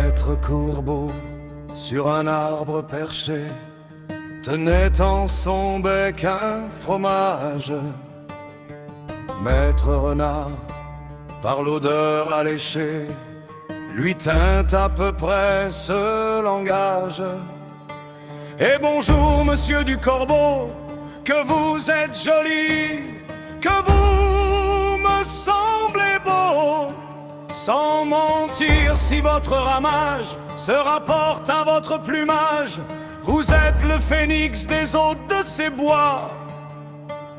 Maître Courbeau, sur un arbre perché, tenait en son bec un fromage. Maître Renard, par l'odeur alléchée, lui tint à peu près ce langage. Et bonjour, monsieur du Corbeau, que vous êtes joli, que vous me semblez beau. Sans mentir, si votre ramage se rapporte à votre plumage, vous êtes le phénix des hôtes de ces bois.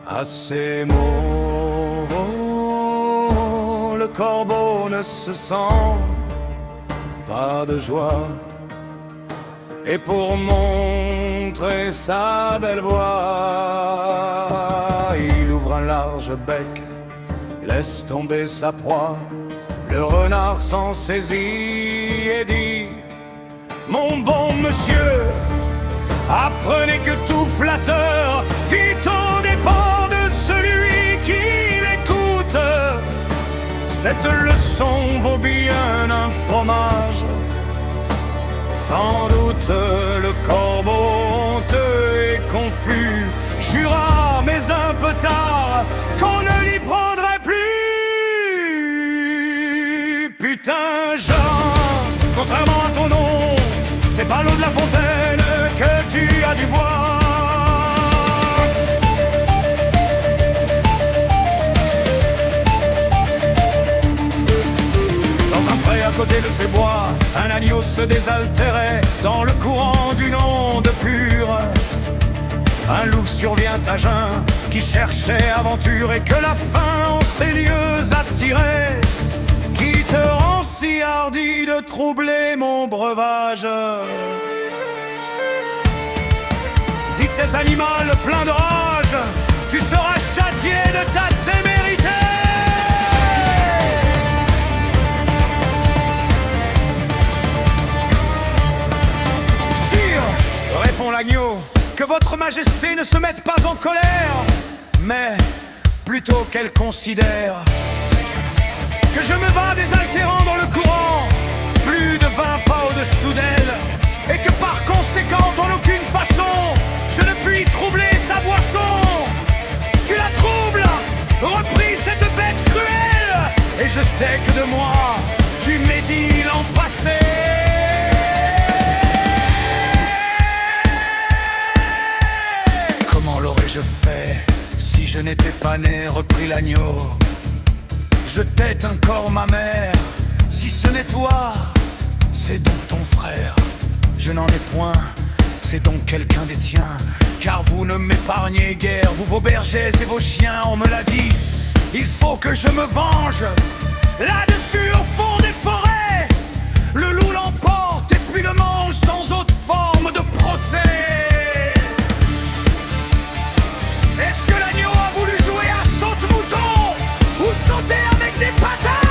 À ces mots, le corbeau ne se sent pas de joie. Et pour montrer sa belle voix, il ouvre un large bec, laisse tomber sa proie. Le renard s'en saisit et dit: mon bon monsieur, apprenez que tout flatteur vit au dépens de celui qui l'écoute. Cette leçon vaut bien un fromage. Sans doute le corbeau honteux et confus jura, mais un peu tard, qu'on ne l'y prendrait plus. Putain Jean, contrairement à ton nom, c'est pas l'eau de la fontaine que tu as du bois. Dans un pré à côté de ces bois, un agneau se désaltérait dans le courant d'une onde pure. Un loup survient à jeun qui cherchait aventure et que la faim en ces lieux attirait. Qui te rend si hardi de troubler mon breuvage? Dites cet animal plein de rage, tu seras châtié de ta témérité. Sire, répond l'agneau, que votre majesté ne se mette pas en colère, mais plutôt qu'elle considère que je me bats désaltérant dans le courant, plus de 20 pas au-dessous d'elle, et que par conséquent, en aucune façon, je ne puis troubler sa boisson. Tu la troubles, reprit cette bête cruelle, et je sais que de moi, tu médis l'an passé. Comment l'aurais-je fait si je n'étais pas né, reprit l'agneau. Je tête encore ma mère, si ce n'est toi, c'est donc ton frère. Je n'en ai point, c'est donc quelqu'un des tiens, car vous ne m'épargnez guère, vous vos bergers et vos chiens, on me l'a dit. Il faut que je me venge, là-dessus au fond des forêts. Le loup l'emporte et puis le mange sans autre forme de procès. Est-ce que l'agneau a voulu jouer à saute-mouton ou sauter avec des patates?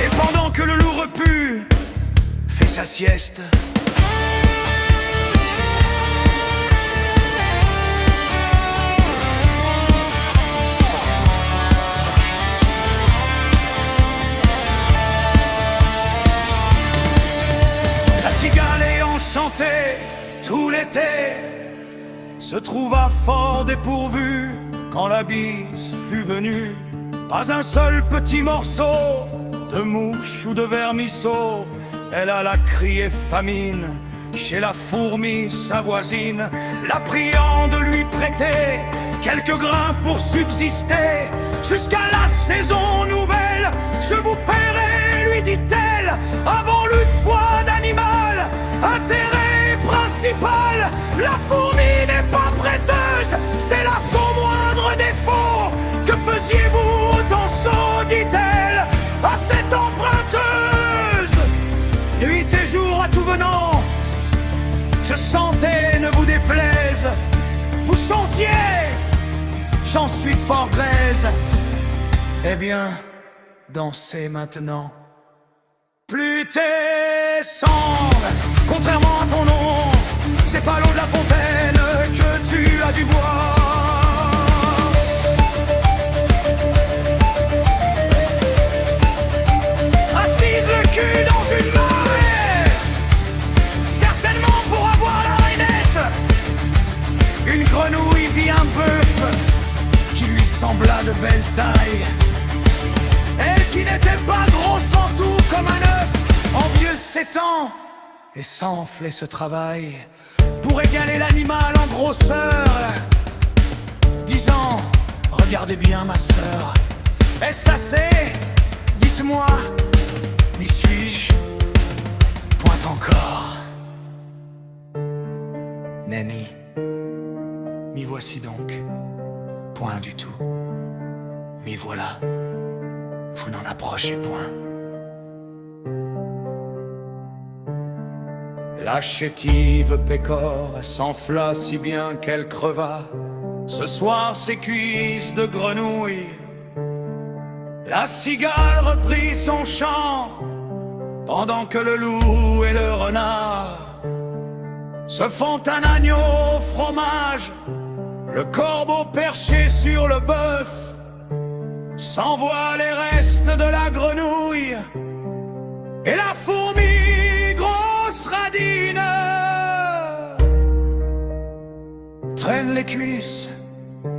Et pendant que le loup repu fait sa sieste, la cigale ayant chanté tout l'été se trouva fort dépourvu quand la bise fut venue. Pas un seul petit morceau de mouche ou de vermisseau. Elle alla crier famine chez la fourmi, sa voisine, la priant de lui prêter quelques grains pour subsister. Jusqu'à la saison nouvelle, je vous paierai, lui dit-elle, avant lutte foi d'animal. Intérêt principal, la fourmi n'est pas prêteuse, c'est là son moindre défaut. Que faisiez-vous autant sot, dit-elle, à cette emprunteuse? Nuit et jour à tout venant, je sentais, ne vous déplaise, vous sentiez, j'en suis fort aise. Eh bien, dansez maintenant. Plus tes sangles, contrairement à ton nom, c'est pas l'eau de la fontaine que tu as du bois. sembla de belle taille. Elle qui n'était pas grosse en tout comme un œuf, envieuse s'étend et s'enflait ce travail pour égaler l'animal en grosseur, disant: regardez bien ma sœur, est-ce assez? Dites-moi, m'y suis-je? Point encore. Nenni, m'y voici donc. Point du tout. M'y voilà. Vous n'en approchez point. La chétive pécore s'enfla si bien qu'elle creva. Ce soir ses cuisses de grenouille. La cigale reprit son chant, pendant que le loup et le renard se font un agneau au fromage. Le corbeau perché sur le bœuf s'envoie les restes de la grenouille. Et la fourmi, grosse radine, traîne les cuisses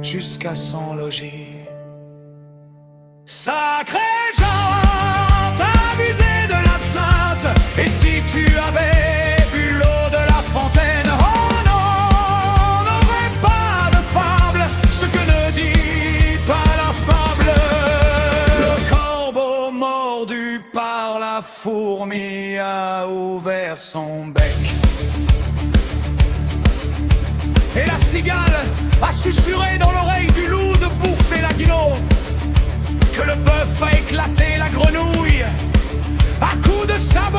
jusqu'à son logis. Sacré Jean, t'as abusé de l'absinthe. Et si tu avais bu l'eau de la fontaine, oh non, on n'aurait pas de fable, ce que ne dit pas la fable. Le corbeau mordu par la fourmi a ouvert son bec. Et la cigale a susurré dans l'oreille du loup de bouffer la guinot, que le bœuf a éclaté la grenouille à coups de sa